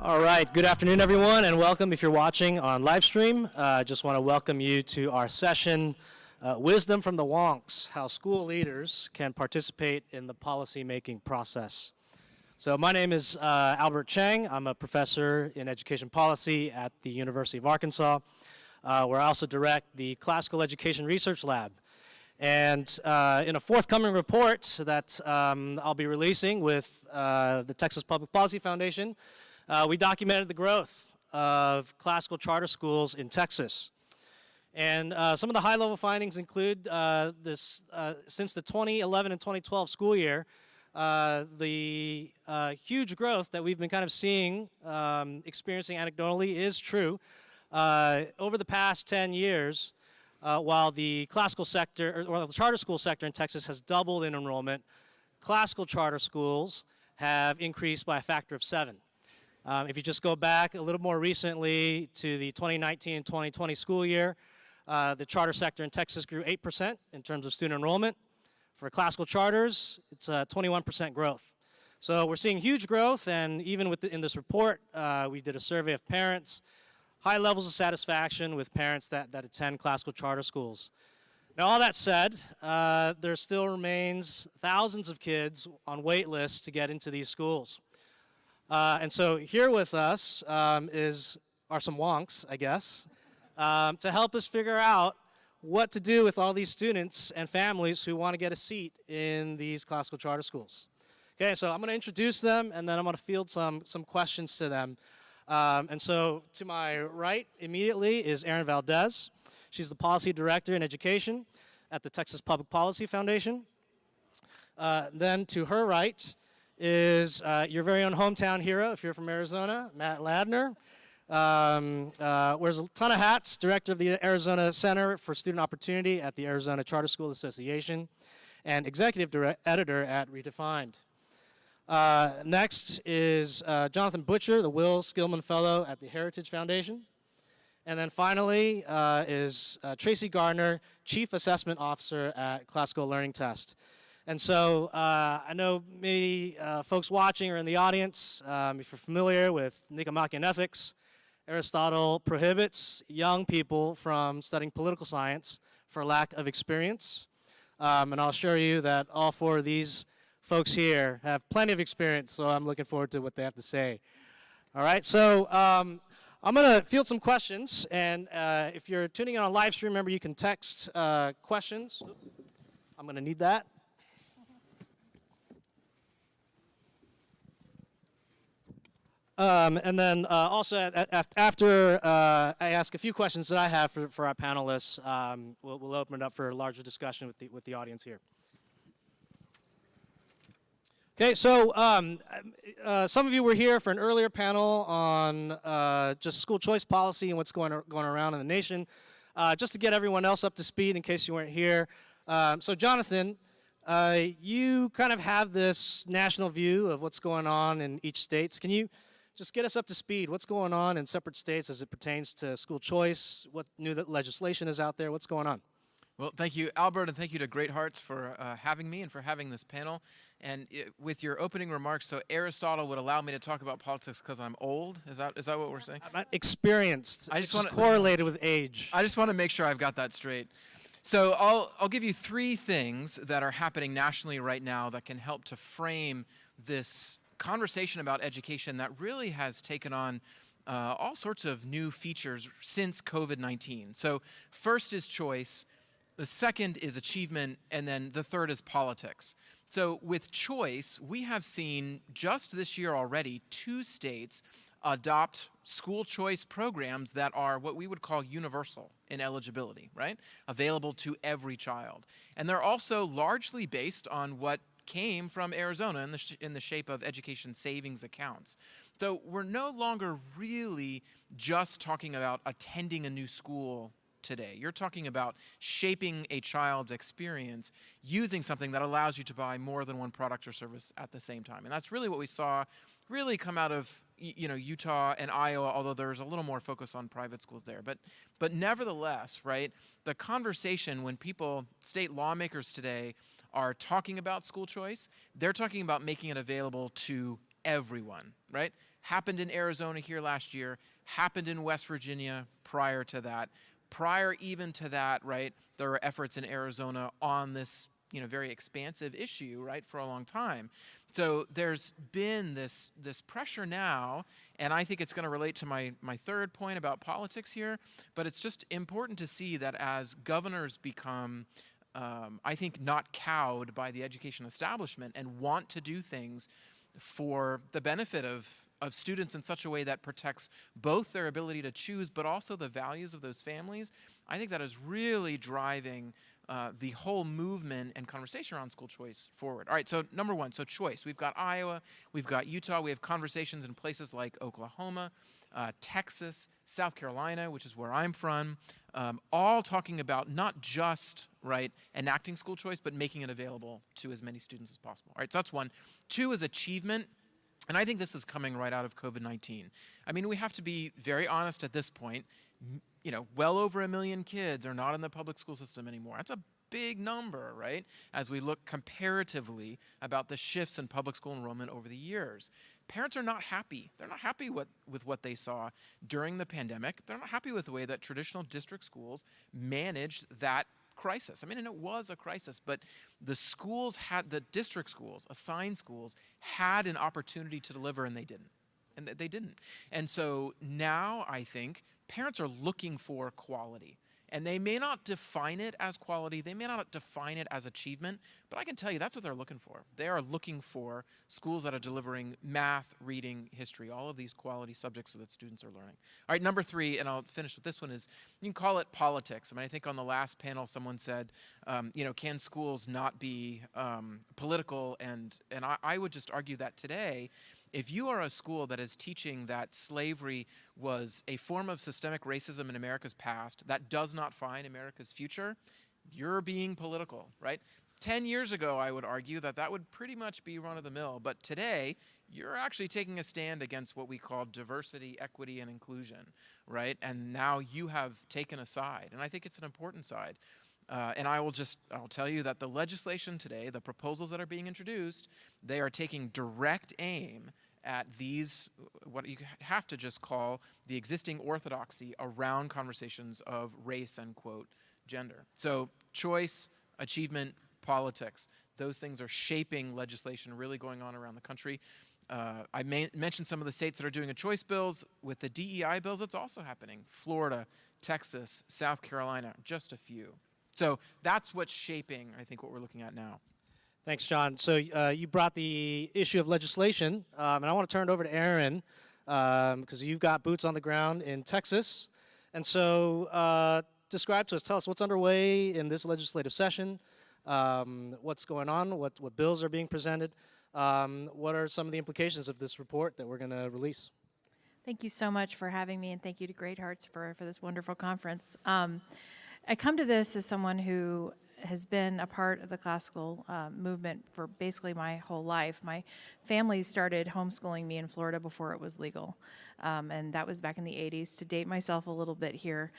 All right, good afternoon, everyone, and welcome if you're watching on live stream. I just want to welcome you to our session, Wisdom from the Wonks, How School Leaders Can Participate in the Policymaking Process. So my name is Albert Cheng. I'm a professor in education policy at the University of Arkansas, where I also direct the Classical Education Research Lab. And in a forthcoming report that I'll be releasing with the Texas Public Policy Foundation, we documented the growth of classical charter schools in Texas. And some of the high-level findings include since the 2011 and 2012 school year, the huge growth that we've been kind of seeing, experiencing anecdotally is true. Over the past 10 years, while the classical sector, or the charter school sector in Texas has doubled in enrollment, classical charter schools have increased by a factor of 7. If you just go back a little more recently to the 2019 and 2020 school year, the charter sector in Texas grew 8% in terms of student enrollment. For classical charters, it's 21% growth. So we're seeing huge growth, and even in this report, we did a survey of parents, high levels of satisfaction with parents that attend classical charter schools. Now, all that said, there still remains thousands of kids on wait lists to get into these schools. And so here with us are some wonks, I guess, to help us figure out what to do with all these students and families who want to get a seat in these classical charter schools. Okay, so I'm going to introduce them, and then I'm going to field some questions to them. And so to my right immediately is Erin Valdez. She's the Policy Director in Education at the Texas Public Policy Foundation. Then to her right is your very own hometown hero, if you're from Arizona, Matt Ladner. Wears a ton of hats, Director of the Arizona Center for Student Opportunity at the Arizona Charter School Association, and Executive Editor at Redefined. Next is Jonathan Butcher, the Will Skillman Fellow at the Heritage Foundation. And then finally is Tracy Gardner, Chief Assessment Officer at Classical Learning Test. And so I know maybe folks watching or in the audience, if you're familiar with Nicomachean Ethics, Aristotle prohibits young people from studying political science for lack of experience. And I'll assure you that all four of these folks here have plenty of experience, so I'm looking forward to what they have to say. All right, so I'm going to field some questions, and if you're tuning in on live stream, remember you can text questions. I'm going to need that. And then also after I ask a few questions that I have for our panelists, we'll open it up for a larger discussion with the audience here. Okay, so some of you were here for an earlier panel on just school choice policy and what's going around in the nation. Just to get everyone else up to speed in case you weren't here. So Jonathan, you kind of have this national view of what's going on in each state. Can you just get us up to speed? What's going on in separate states as it pertains to school choice? What new legislation is out there? What's going on? Well, thank you, Albert, and thank you to Great Hearts for having me and for having this panel. And with your opening remarks, so Aristotle would allow me to talk about politics because I'm old? Is that what we're saying? I'm experienced. It's just correlated with age. I just want to make sure I've got that straight. So I'll give you 3 things that are happening nationally right now that can help to frame this conversation about education that really has taken on all sorts of new features since COVID-19. So first is choice. The second is achievement, and then the third is politics. So with choice, we have seen just this year already 2 states adopt school choice programs that are what we would call universal in eligibility, right? Available to every child. And they're also largely based on what came from Arizona in the shape of education savings accounts. So we're no longer really just talking about attending a new school today. You're talking about shaping a child's experience using something that allows you to buy more than one product or service at the same time. And that's really what we saw really come out of Utah and Iowa, although there's a little more focus on private schools there. But nevertheless, right, the conversation when state lawmakers today are talking about school choice, they're talking about making it available to everyone, right? Happened in Arizona here last year, happened in West Virginia prior to that. Prior even to that, right, there were efforts in Arizona on this, very expansive issue, right, for a long time. So there's been this pressure now, and I think it's going to relate to my third point about politics here, but it's just important to see that as governors become, I think, not cowed by the education establishment and want to do things for the benefit of students in such a way that protects both their ability to choose but also the values of those families, I think that is really driving the whole movement and conversation around school choice forward. All right, so number one, so choice. We've got Iowa, we've got Utah, we have conversations in places like Oklahoma, Texas, South Carolina, which is where I'm from, all talking about not just, right, enacting school choice, but making it available to as many students as possible. All right, so that's one. Two is achievement. And I think this is coming right out of COVID-19. I mean, we have to be very honest at this point. Well over 1 million kids are not in the public school system anymore. That's a big number, right? As we look comparatively about the shifts in public school enrollment over the years. Parents are not happy. They're not happy with what they saw during the pandemic. They're not happy with the way that traditional district schools managed that crisis. I mean, and it was a crisis, but the district schools, assigned schools, had an opportunity to deliver, and they didn't. And so now I think parents are looking for quality. And they may not define it as quality, they may not define it as achievement, but I can tell you that's what they're looking for. They are looking for schools that are delivering math, reading, history, all of these quality subjects so that students are learning. All right, number three, and I'll finish with this one, is you can call it politics. I mean, I think on the last panel someone said, can schools not be political? And I would just argue that today, if you are a school that is teaching that slavery was a form of systemic racism in America's past that does not define America's future, you're being political, right? 10 years ago, I would argue that would pretty much be run-of-the-mill. But today, you're actually taking a stand against what we call diversity, equity, and inclusion, right? And now you have taken a side, and I think it's an important side. And I'll tell you that the legislation today, the proposals that are being introduced, they are taking direct aim at these, what you have to just call the existing orthodoxy around conversations of race and, quote, gender. So choice, achievement, politics, those things are shaping legislation really going on around the country. I mentioned some of the states that are doing a choice bills. With the DEI bills, it's also happening. Florida, Texas, South Carolina, just a few. So that's what's shaping, I think, what we're looking at now. Thanks, John. So you brought the issue of legislation, and I want to turn it over to Erin because you've got boots on the ground in Texas. And so describe to us, tell us what's underway in this legislative session, what's going on, what bills are being presented, what are some of the implications of this report that we're going to release? Thank you so much for having me, and thank you to Great Hearts for this wonderful conference. I come to this as someone who has been a part of the classical movement for basically my whole life. My family started homeschooling me in Florida before it was legal, and that was back in the 80s, to date myself a little bit here.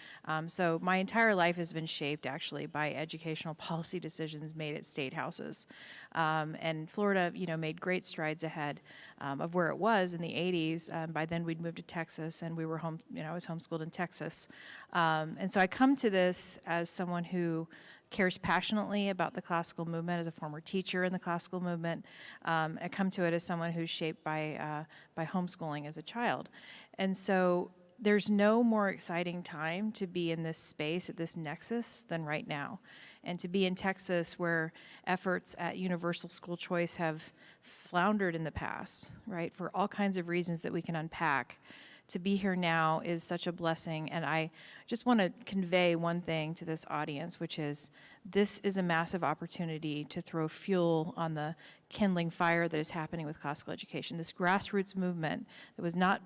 So my entire life has been shaped, actually, by educational policy decisions made at state houses. And Florida, made great strides ahead of where it was in the 80s. By then, we'd moved to Texas, and we were I was homeschooled in Texas. And so I come to this as someone who cares passionately about the classical movement, as a former teacher in the classical movement. I come to it as someone who's shaped by homeschooling as a child. And so there's no more exciting time to be in this space, at this nexus, than right now. And to be in Texas, where efforts at universal school choice have floundered in the past, right, for all kinds of reasons that we can unpack. To be here now is such a blessing, and I just want to convey one thing to this audience, which is this is a massive opportunity to throw fuel on the kindling fire that is happening with classical education. This grassroots movement that was not,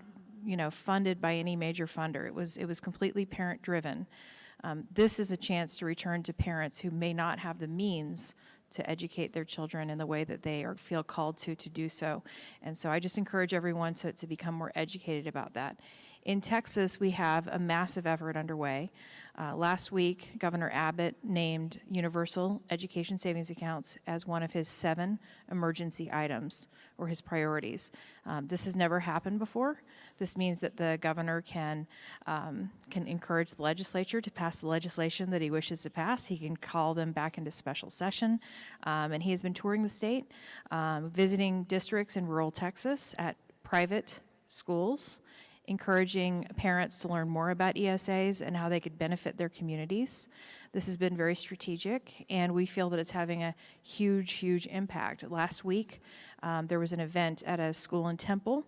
funded by any major funder. It was completely parent-driven. This is a chance to return to parents who may not have the means to educate their children in the way that they feel called to do so. And so I just encourage everyone to become more educated about that. In Texas, we have a massive effort underway. Last week, Governor Abbott named universal education savings accounts as one of his 7 emergency items, or his priorities. This has never happened before. This means that the governor can encourage the legislature to pass the legislation that he wishes to pass. He can call them back into special session. And he has been touring the state, visiting districts in rural Texas at private schools, encouraging parents to learn more about ESAs and how they could benefit their communities. This has been very strategic, and we feel that it's having a huge, huge impact. Last week, there was an event at a school in Temple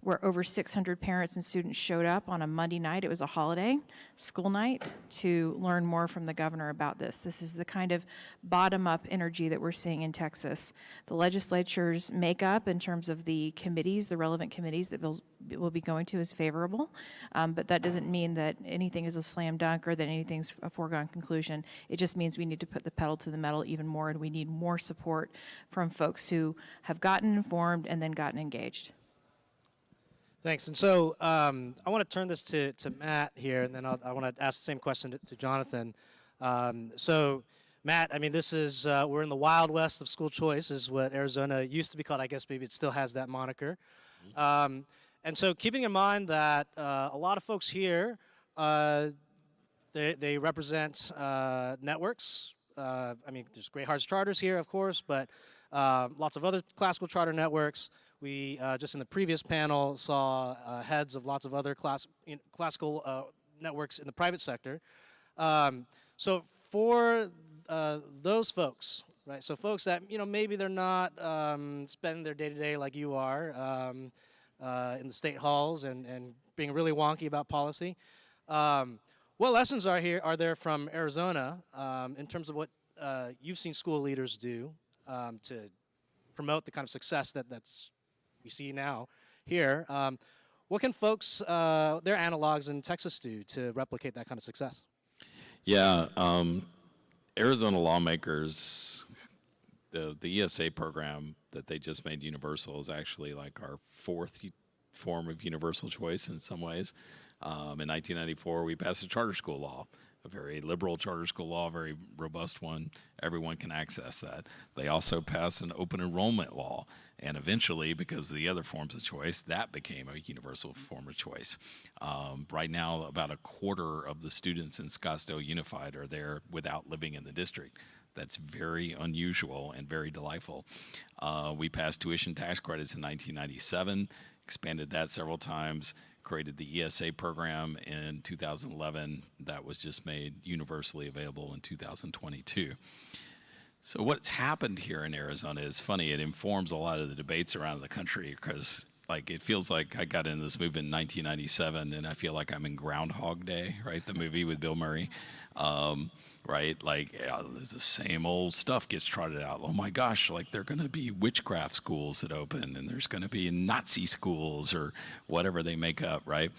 where over 600 parents and students showed up on a Monday night. It was a holiday, school night, to learn more from the governor about this. This is the kind of bottom-up energy that we're seeing in Texas. The legislature's makeup in terms of the committees, the relevant committees that bills will be going to, is favorable, but that doesn't mean that anything is a slam dunk or that anything's a foregone conclusion. It just means we need to put the pedal to the metal even more, and we need more support from folks who have gotten informed and then gotten engaged. Thanks. And so I want to turn this to Matt here, and then I want to ask the same question to Jonathan. So, Matt, I mean, this is, we're in the Wild West of school choice, is what Arizona used to be called. I guess maybe it still has that moniker. And so keeping in mind that a lot of folks here, they represent networks. I mean, there's Great Hearts Charters here, of course, but lots of other classical charter networks. We just in the previous panel saw heads of lots of other classical networks in the private sector. So for those folks, right? So folks that maybe they're not spending their day-to-day like you are in the state halls and being really wonky about policy. What lessons are there from Arizona in terms of what you've seen school leaders do to promote the kind of success that's we see now here? What can folks, their analogs in Texas, do to replicate that kind of success? Yeah, Arizona lawmakers, the ESA program that they just made universal is actually like our 4th form of universal choice in some ways. In 1994, we passed a charter school law, a very liberal charter school law, a very robust one. Everyone can access that. They also passed an open enrollment law, and eventually, because of the other forms of choice, that became a universal form of choice. Right now, about a quarter of the students in Scottsdale Unified are there without living in the district. That's very unusual and very delightful. We passed tuition tax credits in 1997, expanded that several times, created the ESA program in 2011 that was just made universally available in 2022. So what's happened here in Arizona is funny. It informs a lot of the debates around the country because it feels like I got into this movement in 1997 and I feel like I'm in Groundhog Day, right? The movie with Bill Murray. Right? There's the same old stuff gets trotted out. Oh my gosh, there are going to be witchcraft schools that open, and there's going to be Nazi schools or whatever they make up, right?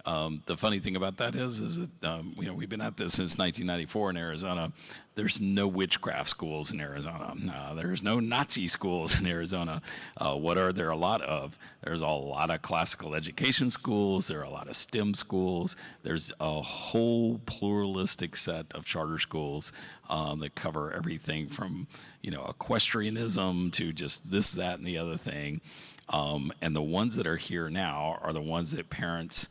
The funny thing about that is that, we've been at this since 1994 in Arizona. There's no witchcraft schools in Arizona. There's no Nazi schools in Arizona. What are there a lot of? There's a lot of classical education schools. There are a lot of STEM schools. There's a whole pluralistic set of charter schools that cover everything from, equestrianism to just this, that, and the other thing. And the ones that are here now are the ones that parents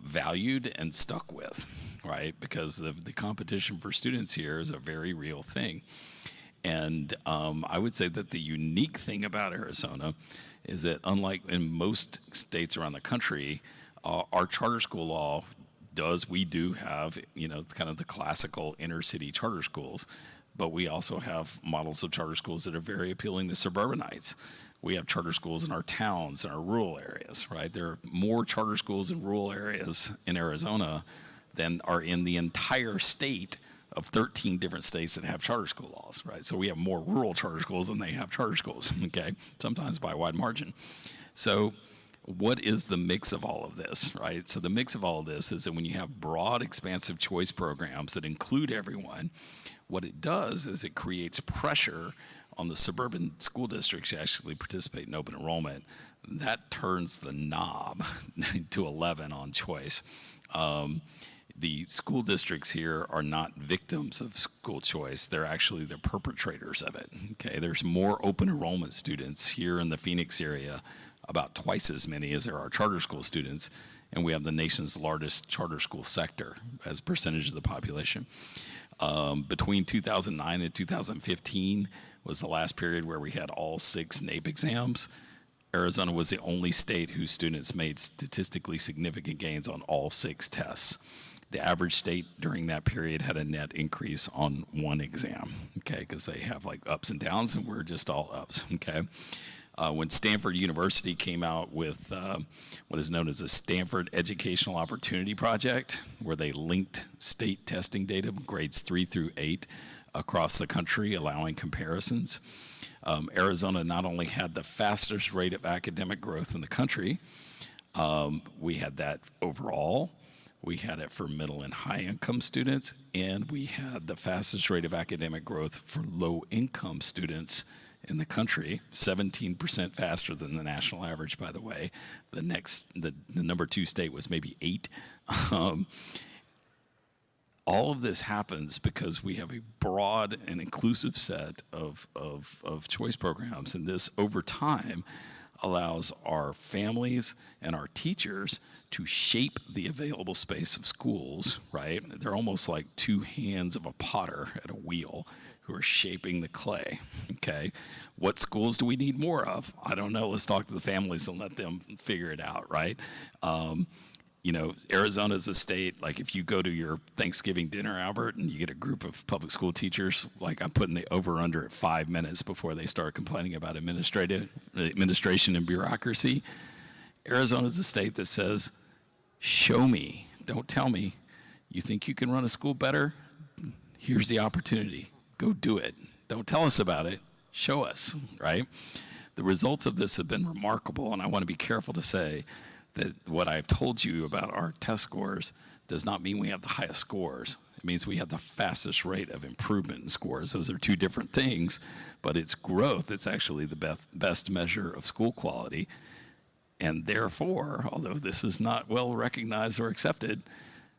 valued and stuck with, right? Because the competition for students here is a very real thing. And I would say that the unique thing about Arizona is that unlike in most states around the country, our charter school law we do have, kind of the classical inner city charter schools, but we also have models of charter schools that are very appealing to suburbanites. We have charter schools in our towns and our rural areas, right? There are more charter schools in rural areas in Arizona than are in the entire state of 13 different states that have charter school laws, right? So we have more rural charter schools than they have charter schools, okay? Sometimes by a wide margin. So what is the mix of all of this, right? So the mix of all of this is that when you have broad, expansive choice programs that include everyone, what it does is it creates pressure on the suburban school districts to actually participate in open enrollment. that turns the knob to 11 on choice. The school districts here are not victims of school choice. They're actually the perpetrators of it. Okay, there's more open enrollment students here in the Phoenix area, about twice as many as there are charter school students, and we have the nation's largest charter school sector as a percentage of the population. Between 2009 and 2015 was the last period where we had all 6 NAEP exams. Arizona was the only state whose students made statistically significant gains on all 6 tests. The average state during that period had a net increase on 1 exam, okay, because they have like ups and downs, and we're just all ups, okay? When Stanford University came out with what is known as the Stanford Educational Opportunity Project, where they linked state testing data, grades 3 through 8, across the country, allowing comparisons, Arizona not only had the fastest rate of academic growth in the country, we had that overall. We had it for middle and high income students, and we had the fastest rate of academic growth for low income students in the country, 17% faster than the national average, by the way. The number 2 state was maybe 8. All of this happens because we have a broad and inclusive set of choice programs, and this over time allows our families and our teachers to shape the available space of schools, right? They're almost like 2 hands of a potter at a wheel who are shaping the clay, okay? What schools do we need more of? I don't know. Let's talk to the families and let them figure it out, right? You know, Arizona is a state, like if you go to your Thanksgiving dinner, Albert, and you get a group of public school teachers, like I'm putting the over-under at 5 minutes before they start complaining about administration and bureaucracy. Arizona is a state that says, show me, don't tell me. You think you can run a school better? Here's the opportunity. Go do it. Don't tell us about it. Show us, right? The results of this have been remarkable, and I want to be careful to say that what I've told you about our test scores does not mean we have the highest scores. It means we have the fastest rate of improvement in scores. Those are 2 different things, but it's growth. It's actually the best measure of school quality. And therefore, although this is not well recognized or accepted,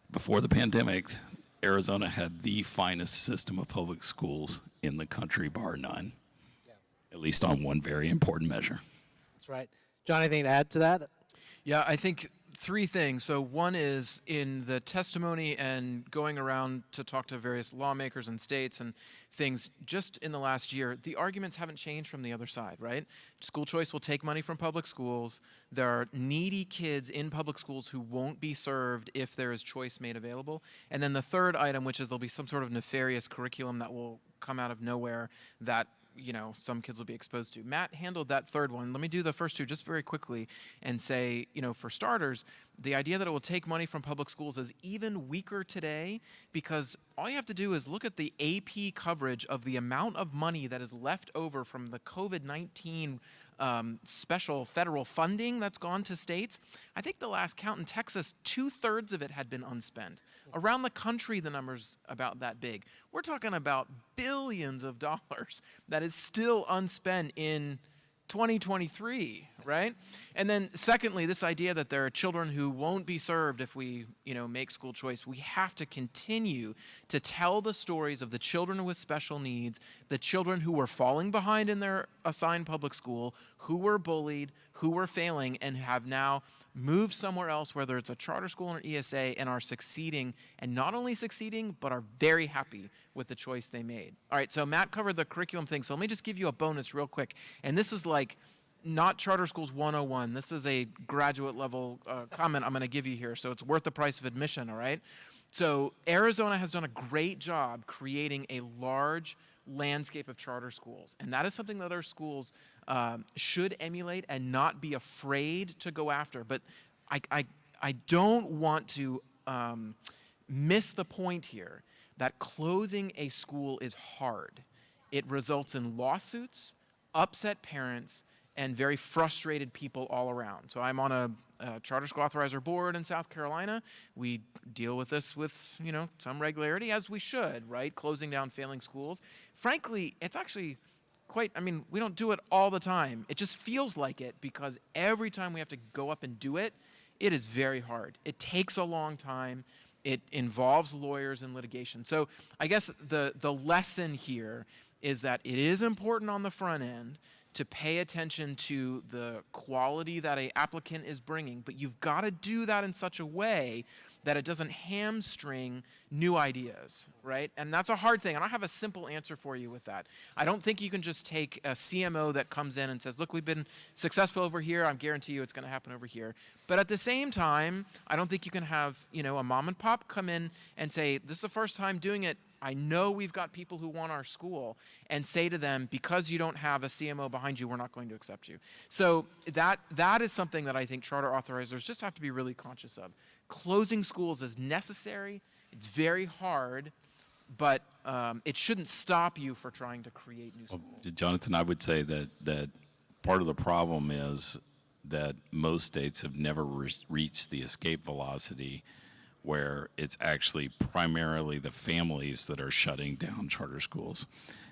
before the pandemic, Arizona had the finest system of public schools in the country, bar none, at least on one very important measure. That's right. John, anything to add to that? Yeah, I think 3 things. So one is in the testimony and going around to talk to various lawmakers and states and things just in the last year, the arguments haven't changed from the other side, right? School choice will take money from public schools. There are needy kids in public schools who won't be served if there is choice made available. And then the third item, which is there'll be some sort of nefarious curriculum that will come out of nowhere that some kids will be exposed to. Matt handled that third one. Let me do the first 2 just very quickly and say, for starters, the idea that it will take money from public schools is even weaker today because all you have to do is look at the AP coverage of the amount of money that is left over from the COVID-19 special federal funding that's gone to states. I think the last count in Texas, 2/3 of it had been unspent. Around the country, the number's about that big. We're talking about billions of dollars that is still unspent in 2023, right? And then secondly, this idea that there are children who won't be served if we, make school choice. We have to continue to tell the stories of the children with special needs, the children who were falling behind in their assigned public school, who were bullied, who were failing, and have now moved somewhere else, whether it's a charter school or an ESA, and are succeeding, and not only succeeding, but are very happy with the choice they made. All right, so Matt covered the curriculum thing, so let me just give you a bonus real quick. And this is like not Charter Schools 101. This is a graduate level comment I'm going to give you here, so it's worth the price of admission, all right? So Arizona has done a great job creating a large landscape of charter schools, and that is something that other schools should emulate and not be afraid to go after. But I don't want to miss the point here that closing a school is hard. It results in lawsuits, upset parents, and very frustrated people all around. So I'm on a charter school authorizer board in South Carolina. We deal with this with, some regularity, as we should, right? Closing down failing schools. Frankly, it's actually we don't do it all the time. It just feels like it because every time we have to go up and do it, it is very hard. It takes a long time. It involves lawyers and litigation. So I guess the lesson here is that it is important on the front end to pay attention to the quality that an applicant is bringing, but you've got to do that in such a way that it doesn't hamstring new ideas, right? And that's a hard thing. I don't have a simple answer for you with that. I don't think you can just take a CMO that comes in and says, look, we've been successful over here. I guarantee you it's going to happen over here. But at the same time, I don't think you can have, a mom and pop come in and say, this is the first time doing it. I know we've got people who want our school, and say to them, because you don't have a CMO behind you, we're not going to accept you. So that is something that I think charter authorizers just have to be really conscious of. Closing schools is necessary. It's very hard, but it shouldn't stop you for trying to create new schools. Well, Jonathan, I would say that part of the problem is that most states have never reached the escape velocity where it's actually primarily the families that are shutting down charter schools.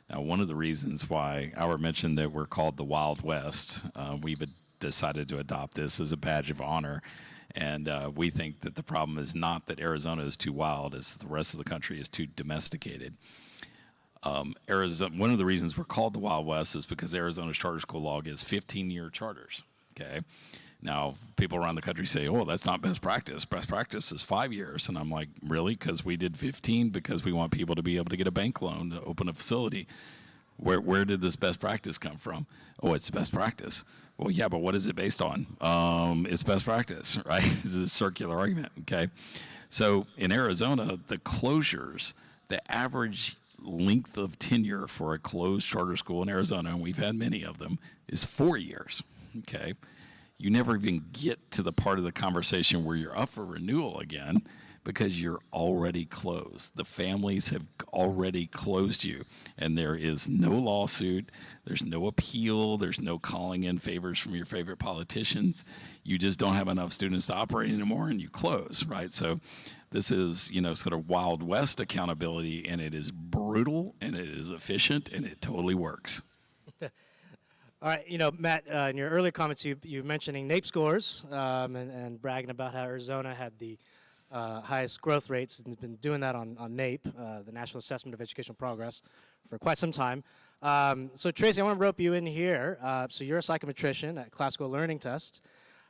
Now, one of the reasons why Howard mentioned that we're called the Wild West, we've decided to adopt this as a badge of honor. And we think that the problem is not that Arizona is too wild, it's that the rest of the country is too domesticated. Arizona, one of the reasons we're called the Wild West is because Arizona's charter school law is 15-year charters, okay? Now, people around the country say, oh, that's not best practice. Best practice is 5 years. And I'm like, really? Because we did 15 because we want people to be able to get a bank loan to open a facility. Where did this best practice come from? Oh, it's best practice. Well, yeah, but what is it based on? It's best practice, right? It's a circular argument, okay? So in Arizona, the closures, the average length of tenure for a closed charter school in Arizona, and we've had many of them, is 4 years, okay? You never even get to the part of the conversation where you're up for renewal again because you're already closed. The families have already closed you, and there is no lawsuit, there's no appeal, there's no calling in favors from your favorite politicians. You just don't have enough students to operate anymore, and you close, right? So this is, sort of Wild West accountability, and it is brutal, and it is efficient, and it totally works. All right, Matt, in your earlier comments, you mentioning NAEP scores and bragging about how Arizona had the highest growth rates and has been doing that on NAEP, the National Assessment of Educational Progress, for quite some time. So Tracy, I want to rope you in here. So you're a psychometrician at Classical Learning Test.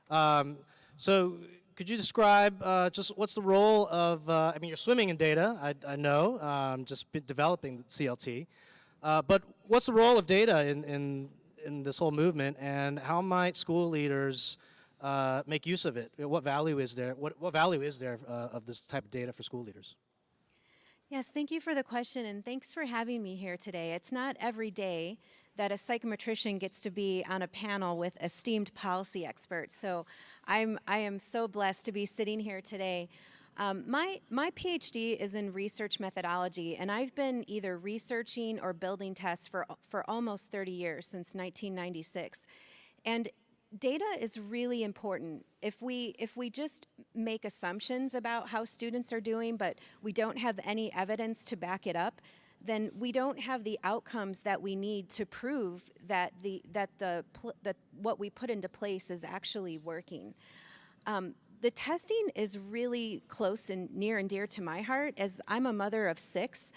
So could you describe just what's the role of, you're swimming in data, I know, just been developing CLT, but what's the role of data in this whole movement, and how might school leaders make use of it? What value is there? What value is there of this type of data for school leaders? Yes, thank you for the question, and thanks for having me here today. It's not every day that a psychometrician gets to be on a panel with esteemed policy experts, so I am so blessed to be sitting here today. My PhD is in research methodology, and I've been either researching or building tests for almost 30 years, since 1996. And data is really important. If we just make assumptions about how students are doing, but we don't have any evidence to back it up, then we don't have the outcomes that we need to prove that what we put into place is actually working. The testing is really close and near and dear to my heart, as I'm a mother of 6.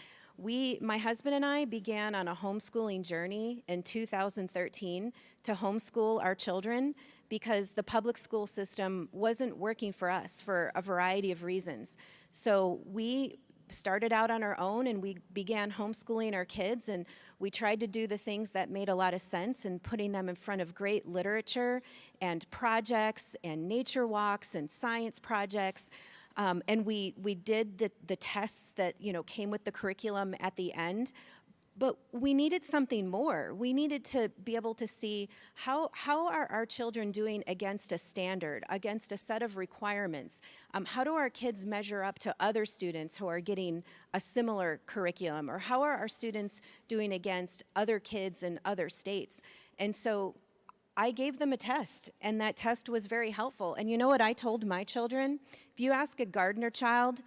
My husband and I began on a homeschooling journey in 2013 to homeschool our children because the public school system wasn't working for us for a variety of reasons. So we started out on our own, and we began homeschooling our kids, and we tried to do the things that made a lot of sense and putting them in front of great literature and projects and nature walks and science projects. And we did the tests that came with the curriculum at the end. But we needed something more. We needed to be able to see how are our children doing against a standard, against a set of requirements? How do our kids measure up to other students who are getting a similar curriculum? Or how are our students doing against other kids in other states? And so I gave them a test, and that test was very helpful. And you know what I told my children? If you ask a Gardner child,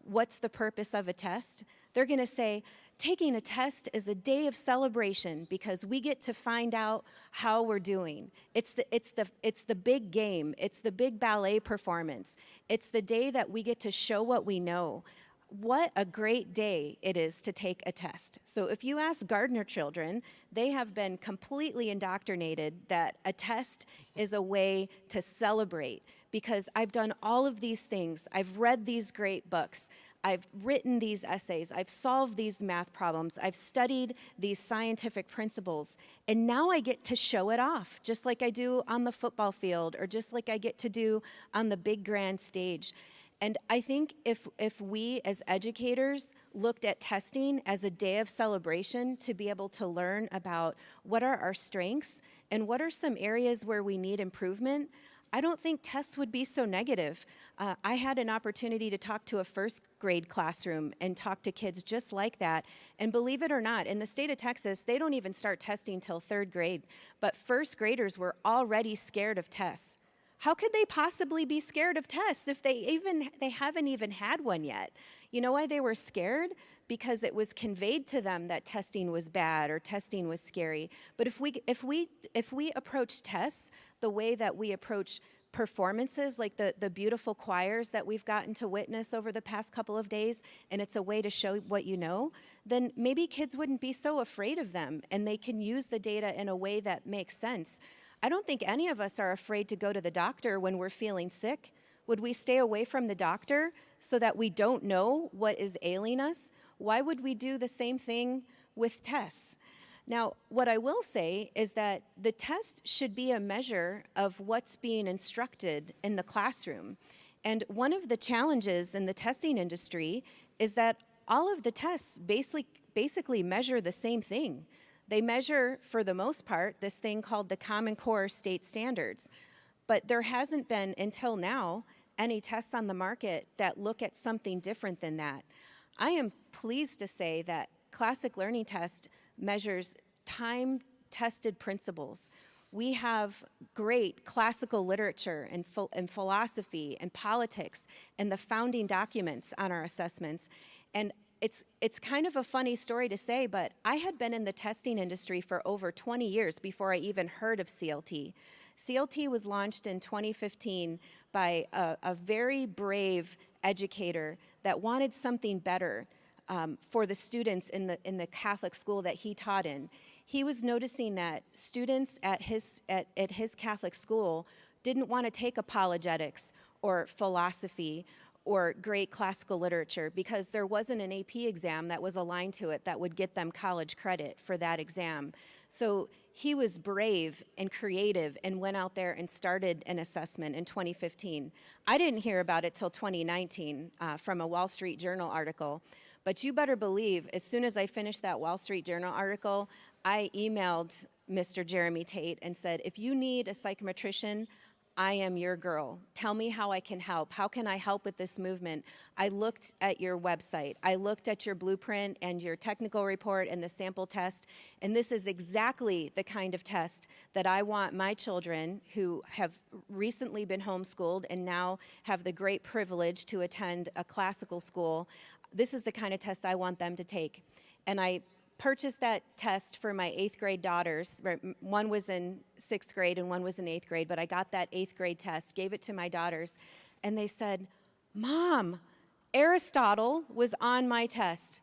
what's the purpose of a test? They're going to say, taking a test is a day of celebration because we get to find out how we're doing. It's the big game. It's the big ballet performance. It's the day that we get to show what we know. What a great day it is to take a test. So if you ask Gardner children, they have been completely indoctrinated that a test is a way to celebrate, because I've done all of these things. I've read these great books. I've written these essays. I've solved these math problems. I've studied these scientific principles. And now I get to show it off, just like I do on the football field, or just like I get to do on the big grand stage. And I think if we as educators looked at testing as a day of celebration to be able to learn about what are our strengths and what are some areas where we need improvement, I don't think tests would be so negative. I had an opportunity to talk to a first grade classroom and talk to kids just like that. And believe it or not, in the state of Texas, they don't even start testing till 3rd grade. But first graders were already scared of tests. How could they possibly be scared of tests if they haven't even had one yet? You know why they were scared? Because it was conveyed to them that testing was bad or testing was scary. But if we approach tests the way that we approach performances, like the beautiful choirs that we've gotten to witness over the past couple of days, and it's a way to show what you know, then maybe kids wouldn't be so afraid of them, and they can use the data in a way that makes sense. I don't think any of us are afraid to go to the doctor when we're feeling sick. Would we stay away from the doctor so that we don't know what is ailing us? Why would we do the same thing with tests? Now, what I will say is that the test should be a measure of what's being instructed in the classroom. And one of the challenges in the testing industry is that all of the tests basically measure the same thing. They measure, for the most part, this thing called the Common Core state standards. But there hasn't been, until now, any tests on the market that look at something different than that. I am pleased to say that Classic Learning Test measures time-tested principles. We have great classical literature and philosophy and politics and the founding documents on our assessments. And it's kind of a funny story to say, but I had been in the testing industry for over 20 years before I even heard of CLT. CLT was launched in 2015 by a very brave educator that wanted something better for the students in the Catholic school that he taught in. He was noticing that students at his Catholic school didn't want to take apologetics or philosophy or great classical literature because there wasn't an AP exam that was aligned to it that would get them college credit for that exam. So he was brave and creative and went out there and started an assessment in 2015. I didn't hear about it till 2019 from a Wall Street Journal article. But you better believe, as soon as I finished that Wall Street Journal article, I emailed Mr. Jeremy Tate and said, if you need a psychometrician, I am your girl. Tell me how I can help. How can I help with this movement? I looked at your website. I looked at your blueprint and your technical report and the sample test, and this is exactly the kind of test that I want my children who have recently been homeschooled and now have the great privilege to attend a classical school. This is the kind of test I want them to take. And I purchased that test for my 8th grade daughters. One was in 6th grade and one was in 8th grade, but I got that 8th grade test, gave it to my daughters, and they said, Mom, Aristotle was on my test.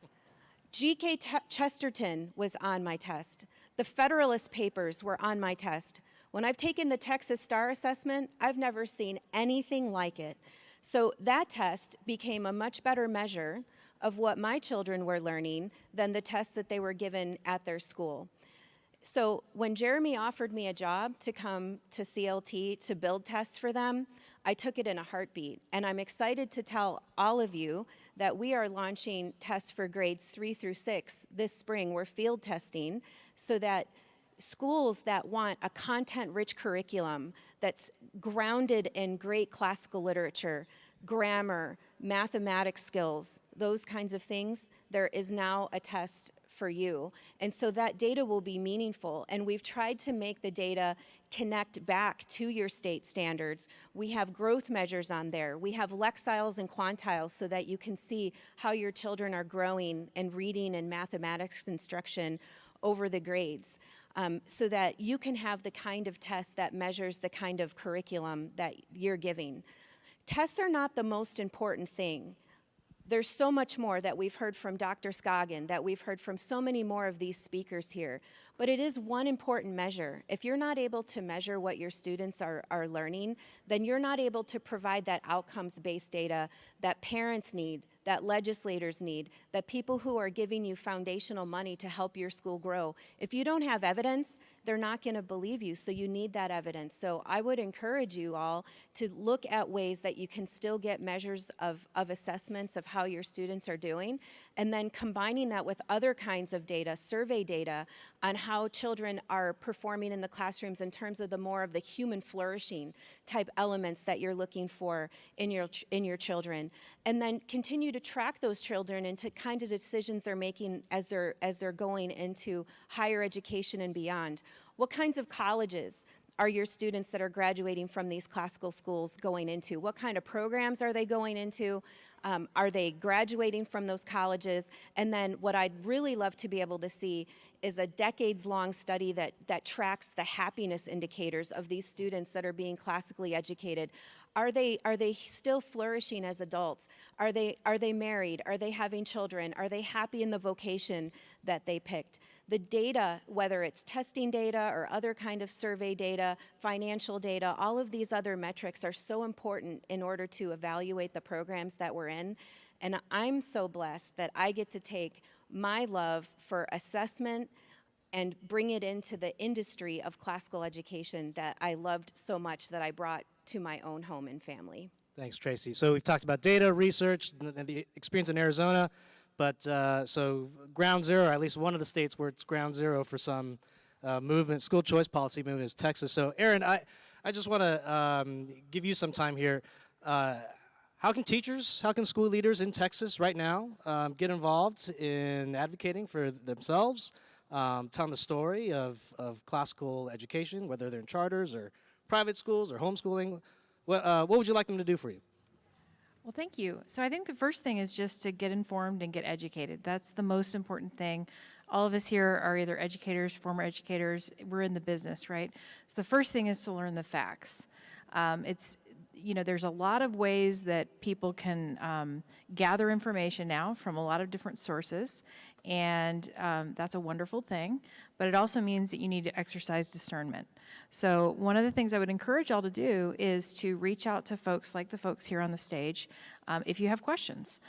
G.K. Chesterton was on my test. The Federalist Papers were on my test. When I've taken the Texas STAR assessment, I've never seen anything like it. So that test became a much better measure of what my children were learning than the tests that they were given at their school. So when Jeremy offered me a job to come to CLT to build tests for them, I took it in a heartbeat. And I'm excited to tell all of you that we are launching tests for grades 3 through 6 this spring. We're field testing so that schools that want a content-rich curriculum that's grounded in great classical literature, grammar, mathematics skills, those kinds of things, there is now a test for you. And so that data will be meaningful. And we've tried to make the data connect back to your state standards. We have growth measures on there. We have lexiles and quantiles so that you can see how your children are growing in reading and mathematics instruction over the grades, so that you can have the kind of test that measures the kind of curriculum that you're giving. Tests are not the most important thing. There's so much more that we've heard from Dr. Scoggin, that we've heard from so many more of these speakers here. But it is one important measure. If you're not able to measure what your students are learning, then you're not able to provide that outcomes-based data that parents need, that legislators need, that people who are giving you foundational money to help your school grow. If you don't have evidence, they're not going to believe you, so you need that evidence. So I would encourage you all to look at ways that you can still get measures of assessments of how your students are doing, and then combining that with other kinds of data, survey data, on how children are performing in the classrooms in terms of the more of the human flourishing type elements that you're looking for in your children. And then continue to track those children into kinds of decisions they're making as they're going into higher education and beyond. What kinds of colleges are your students that are graduating from these classical schools going into? What kind of programs are they going into? Are they graduating from those colleges? And then what I'd really love to be able to see is a decades-long study that tracks the happiness indicators of these students that are being classically educated. Are they still flourishing as adults? Are they married? Are they having children? Are they happy in the vocation that they picked? The data, whether it's testing data or other kind of survey data, financial data, all of these other metrics are so important in order to evaluate the programs that we're in. And I'm so blessed that I get to take my love for assessment and bring it into the industry of classical education that I loved so much that I brought to my own home and family. Thanks, Tracy. So we've talked about data, research, and the experience in Arizona, but so ground zero, or at least one of the states where it's ground zero for some movement, school choice policy movement, is Texas. So Erin, I just want to give you some time here. How can teachers, how can school leaders in Texas right now get involved in advocating for themselves, telling the story of classical education, whether they're in charters or private schools or homeschooling? What would you like them to do for you? Well, thank you. So I think the first thing is just to get informed and get educated. That's the most important thing. All of us here are either educators, former educators. We're in the business, right? So the first thing is to learn the facts. There's a lot of ways that people can gather information now from a lot of different sources, and that's a wonderful thing, but it also means that you need to exercise discernment. So one of the things I would encourage y'all to do is to reach out to folks like the folks here on the stage if you have questions.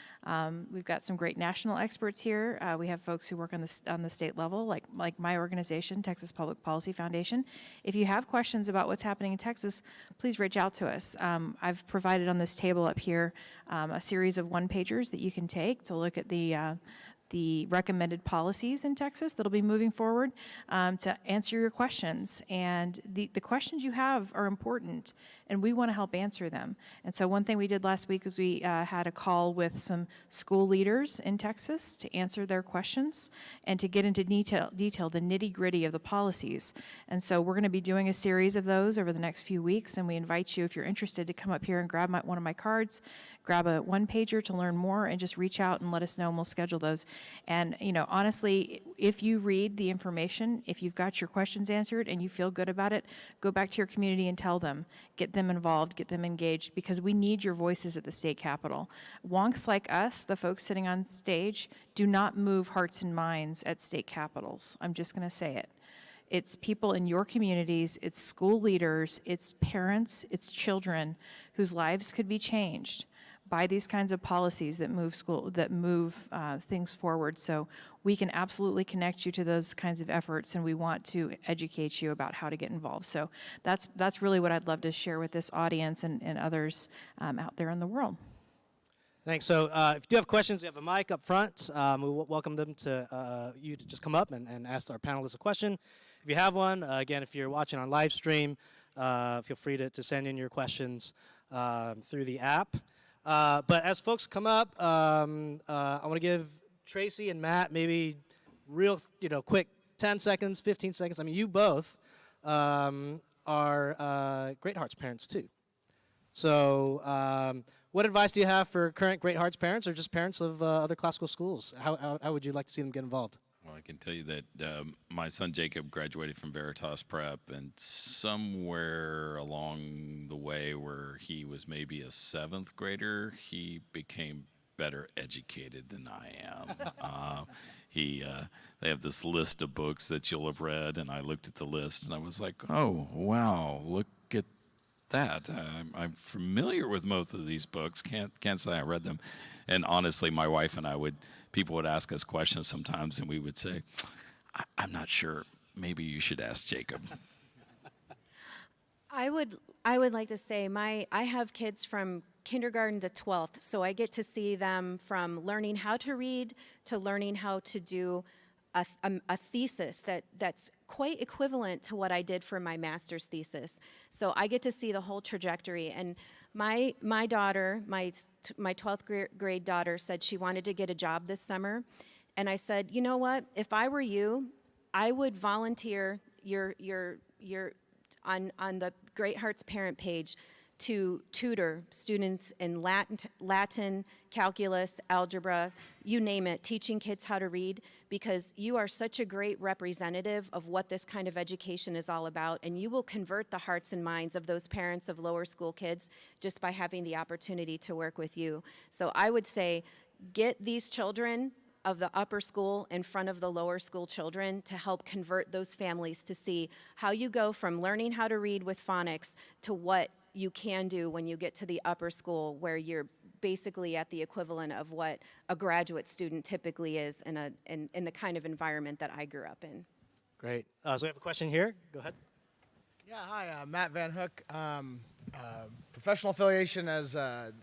We've got some great national experts here. We have folks who work on the state level, like my organization, Texas Public Policy Foundation. If you have questions about what's happening in Texas, please reach out to us. I've provided on this table up here a series of one-pagers that you can take to look at the recommended policies in Texas that'll be moving forward to answer your questions. And the questions you have are important, and we want to help answer them. And so one thing we did last week was we had a call with some school leaders in Texas to answer their questions and to get into detail the nitty-gritty of the policies. And so we're going to be doing a series of those over the next few weeks, and we invite you, if you're interested, to come up here and grab one of my cards, grab a one-pager to learn more, and just reach out and let us know, and we'll schedule those. And, honestly, if you read the information, if you've got your questions answered and you feel good about it, go back to your community and tell them. Get them involved, get them engaged, because we need your voices at the state capitol. Wonks like us, the folks sitting on stage, do not move hearts and minds at state capitals. I'm just going to say it. It's people in your communities, it's school leaders, it's parents, it's children whose lives could be changed by these kinds of policies that move things forward. So we can absolutely connect you to those kinds of efforts, and we want to educate you about how to get involved. So that's really what I'd love to share with this audience and others out there in the world. Thanks. So if you do have questions, we have a mic up front. We welcome them to you to just come up and ask our panelists a question. If you have one, again, if you're watching on live stream, feel free to send in your questions through the app. But as folks come up, I want to give Tracy and Matt maybe real, quick 10 seconds, 15 seconds. I mean, you both are Great Hearts parents too. So what advice do you have for current Great Hearts parents or just parents of other classical schools? How would you like to see them get involved? Well, I can tell you that my son Jacob graduated from Veritas Prep, and somewhere along the way where he was maybe a 7th grader, he became better educated than I am. They have this list of books that you'll have read, and I looked at the list, and I was like, oh, wow, look at that. I'm familiar with most of these books. Can't say I read them. And honestly, my wife and I people would ask us questions sometimes, and we would say, I'm not sure. Maybe you should ask Jacob. I would like to say I have kids from kindergarten to 12th, so I get to see them from learning how to read to learning how to do a thesis that's quite equivalent to what I did for my master's thesis. So I get to see the whole trajectory. And my daughter, my 12th grade daughter, said she wanted to get a job this summer. And I said, you know what? If I were you, I would volunteer on the Great Hearts parent page to tutor students in Latin, calculus, algebra, you name it, teaching kids how to read, because you are such a great representative of what this kind of education is all about, and you will convert the hearts and minds of those parents of lower school kids just by having the opportunity to work with you. So I would say, get these children of the upper school in front of the lower school children to help convert those families to see how you go from learning how to read with phonics to what you can do when you get to the upper school, where you're basically at the equivalent of what a graduate student typically is in the kind of environment that I grew up in. Great. So we have a question here. Go ahead. Yeah, hi, Matt Van Hook. Professional affiliation as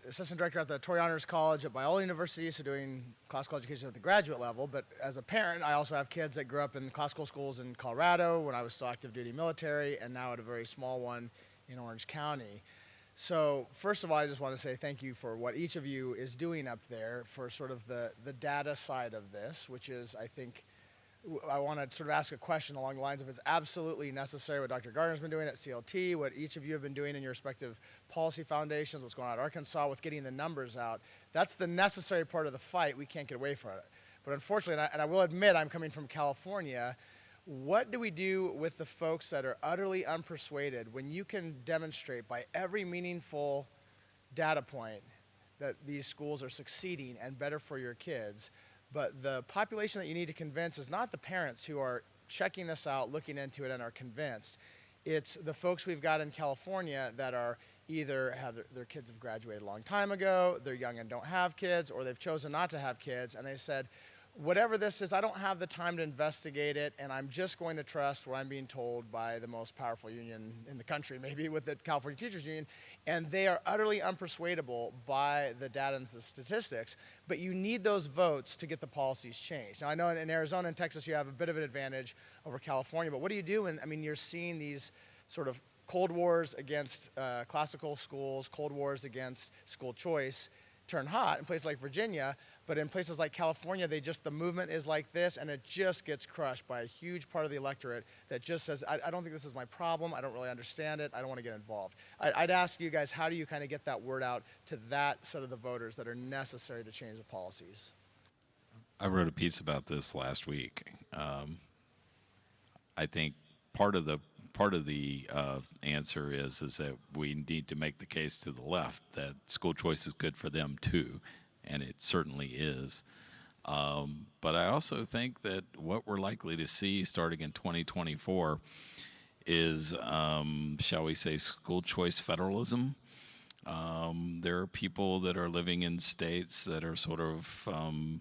assistant director at the Torrey Honors College at Biola University, so doing classical education at the graduate level. But as a parent, I also have kids that grew up in classical schools in Colorado when I was still active duty military, and now at a very small one in Orange County. So first of all, I just want to say thank you for what each of you is doing up there for sort of the data side of this, which is, I think, I want to sort of ask a question along the lines of, it's absolutely necessary what Dr. Gardner's been doing at CLT, what each of you have been doing in your respective policy foundations, what's going on at Arkansas with getting the numbers out. That's the necessary part of the fight. We can't get away from it. But unfortunately, and I will admit I'm coming from California, what do we do with the folks that are utterly unpersuaded when you can demonstrate by every meaningful data point that these schools are succeeding and better for your kids, but the population that you need to convince is not the parents who are checking this out, looking into it, and are convinced. It's the folks we've got in California that are either have their kids have graduated a long time ago, they're young and don't have kids, or they've chosen not to have kids, and they said, whatever this is, I don't have the time to investigate it, and I'm just going to trust what I'm being told by the most powerful union in the country, maybe with the California Teachers Union, and they are utterly unpersuadable by the data and the statistics, but you need those votes to get the policies changed. Now, I know in Arizona and Texas you have a bit of an advantage over California, but what do you do when, you're seeing these sort of cold wars against classical schools, cold wars against school choice turn hot in places like Virginia, but in places like California, the movement is like this, and it just gets crushed by a huge part of the electorate that just says, I don't think this is my problem, I don't really understand it, I don't want to get involved. I'd ask you guys, how do you kind of get that word out to that set of the voters that are necessary to change the policies? I wrote a piece about this last week. I think part of the answer is that we need to make the case to the left that school choice is good for them too, and it certainly is. But I also think that what we're likely to see starting in 2024 is, shall we say, school choice federalism. There are people that are living in states that are sort of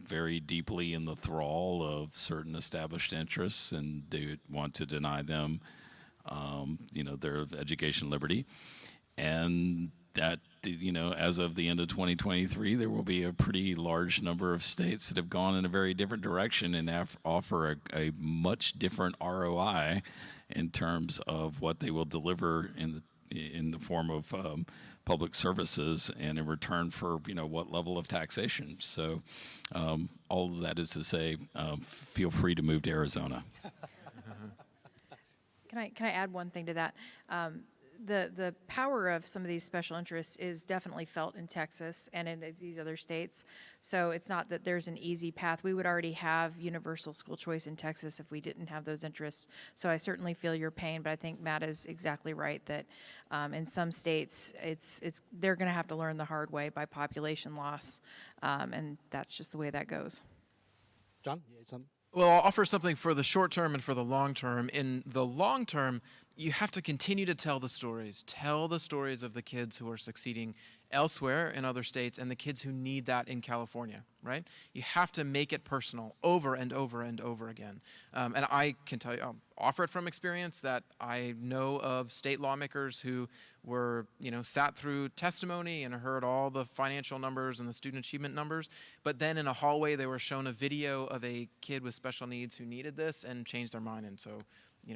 very deeply in the thrall of certain established interests, and they want to deny them their education liberty. And that, as of the end of 2023, there will be a pretty large number of states that have gone in a very different direction and offer a much different ROI in terms of what they will deliver in the form of public services, and in return for what level of taxation. So all of that is to say, feel free to move to Arizona. Can I add one thing to that? The power of some of these special interests is definitely felt in Texas and in these other states. So it's not that there's an easy path. We would already have universal school choice in Texas if we didn't have those interests. So I certainly feel your pain, but I think Matt is exactly right that in some states they're going to have to learn the hard way by population loss, and that's just the way that goes. John, you had something? Well, I'll offer something for the short term and for the long term. In the long term, you have to continue to tell the stories. Tell the stories of the kids who are succeeding elsewhere in other states and the kids who need that in California, right? You have to make it personal over and over and over again. And I can tell you, I'll offer it from experience that I know of state lawmakers who were, sat through testimony and heard all the financial numbers and the student achievement numbers, but then in a hallway they were shown a video of a kid with special needs who needed this and changed their mind, and so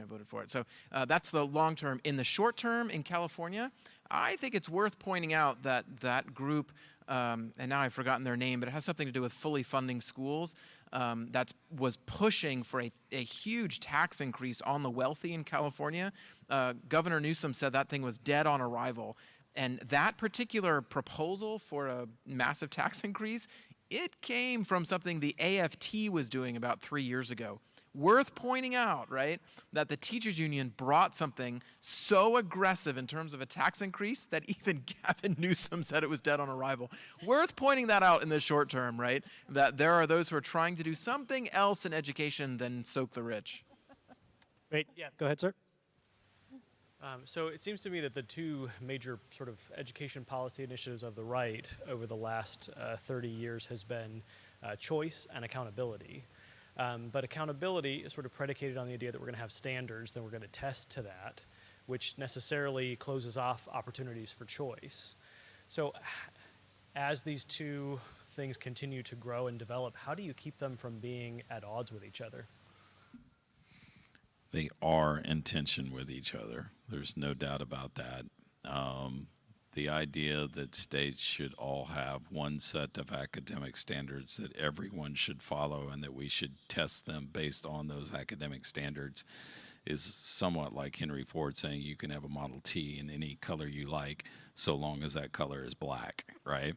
voted for it. So that's the long term. In the short term in California, I think it's worth pointing out that that group, and now I've forgotten their name, but it has something to do with fully funding schools, was pushing for a huge tax increase on the wealthy in California. Governor Newsom said that thing was dead on arrival. And that particular proposal for a massive tax increase, it came from something the AFT was doing about 3 years ago. Worth pointing out, right, that the teachers union brought something so aggressive in terms of a tax increase that even Gavin Newsom said it was dead on arrival. Worth pointing that out in the short term, right, that there are those who are trying to do something else in education than soak the rich. Great. Yeah, go ahead, sir. So it seems to me that the two major sort of education policy initiatives of the right over the last 30 years has been choice and accountability. But accountability is sort of predicated on the idea that we're going to have standards, then we're going to test to that, which necessarily closes off opportunities for choice. So as these two things continue to grow and develop, how do you keep them from being at odds with each other? They are in tension with each other. There's no doubt about that. The idea that states should all have one set of academic standards that everyone should follow and that we should test them based on those academic standards is somewhat like Henry Ford saying you can have a Model T in any color you like so long as that color is black, right?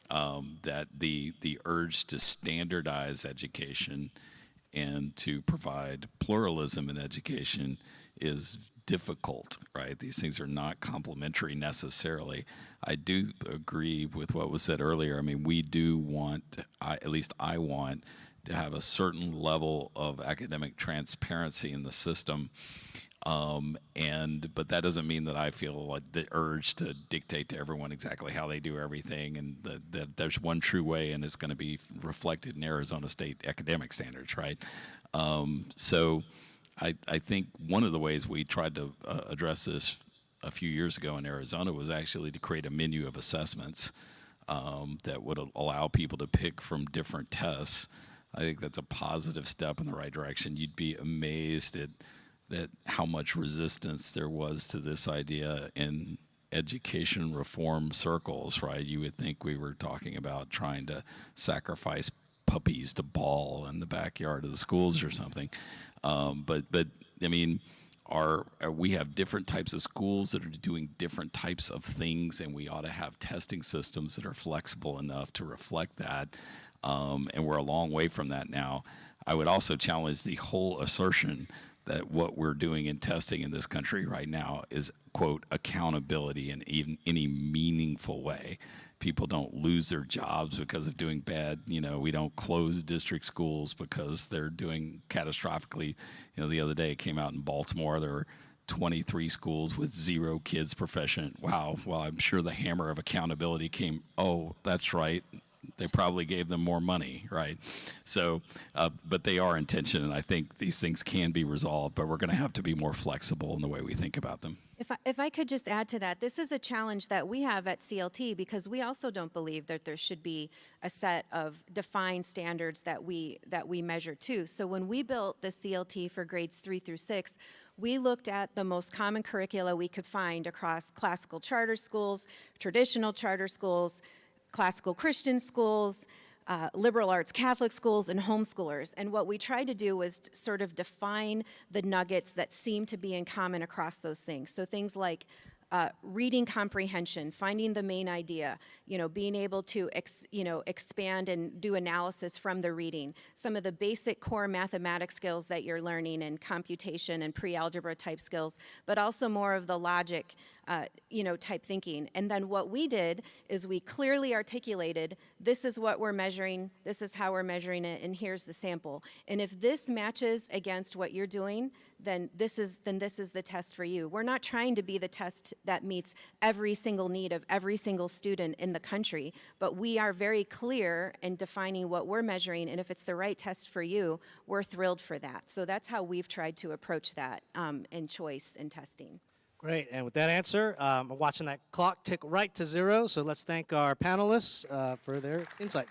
That the urge to standardize education and to provide pluralism in education is difficult, right? These things are not complementary necessarily. I do agree with what was said earlier. I mean, we do want, at least I want, to have a certain level of academic transparency in the system. But that doesn't mean that I feel like the urge to dictate to everyone exactly how they do everything, and that there's one true way and it's going to be reflected in Arizona State academic standards, right? So I think one of the ways we tried to address this a few years ago in Arizona was actually to create a menu of assessments that would allow people to pick from different tests. I think that's a positive step in the right direction. You'd be amazed at how much resistance there was to this idea in education reform circles, right? You would think we were talking about trying to sacrifice puppies to ball in the backyard of the schools or something. But I mean, we have different types of schools that are doing different types of things, and we ought to have testing systems that are flexible enough to reflect that. And we're a long way from that now. I would also challenge the whole assertion that what we're doing in testing in this country right now is, quote, accountability in even any meaningful way. People don't lose their jobs because of doing bad. We don't close district schools because they're doing catastrophically. The other day it came out in Baltimore, there were 23 schools with 0 kids proficient. Wow. Well, I'm sure the hammer of accountability came, oh, that's right. They probably gave them more money, right? So, but they are intention, and I think these things can be resolved, but we're going to have to be more flexible in the way we think about them. If I could just add to that, this is a challenge that we have at CLT because we also don't believe that there should be a set of defined standards that we measure to. So when we built the CLT for grades 3 through 6, we looked at the most common curricula we could find across classical charter schools, traditional charter schools, classical Christian schools, liberal arts Catholic schools, and homeschoolers. And what we tried to do was sort of define the nuggets that seem to be in common across those things. So things like reading comprehension, finding the main idea, being able to expand and do analysis from the reading, some of the basic core mathematics skills that you're learning and computation and pre-algebra type skills, but also more of the logic type thinking. And then what we did is we clearly articulated, this is what we're measuring, this is how we're measuring it, and here's the sample. And if this matches against what you're doing, then this is the test for you. We're not trying to be the test that meets every single need of every single student in the country, but we are very clear in defining what we're measuring, and if it's the right test for you, we're thrilled for that. So that's how we've tried to approach that in choice and testing. Great, and with that answer, I'm watching that clock tick right to 0, so let's thank our panelists for their insight.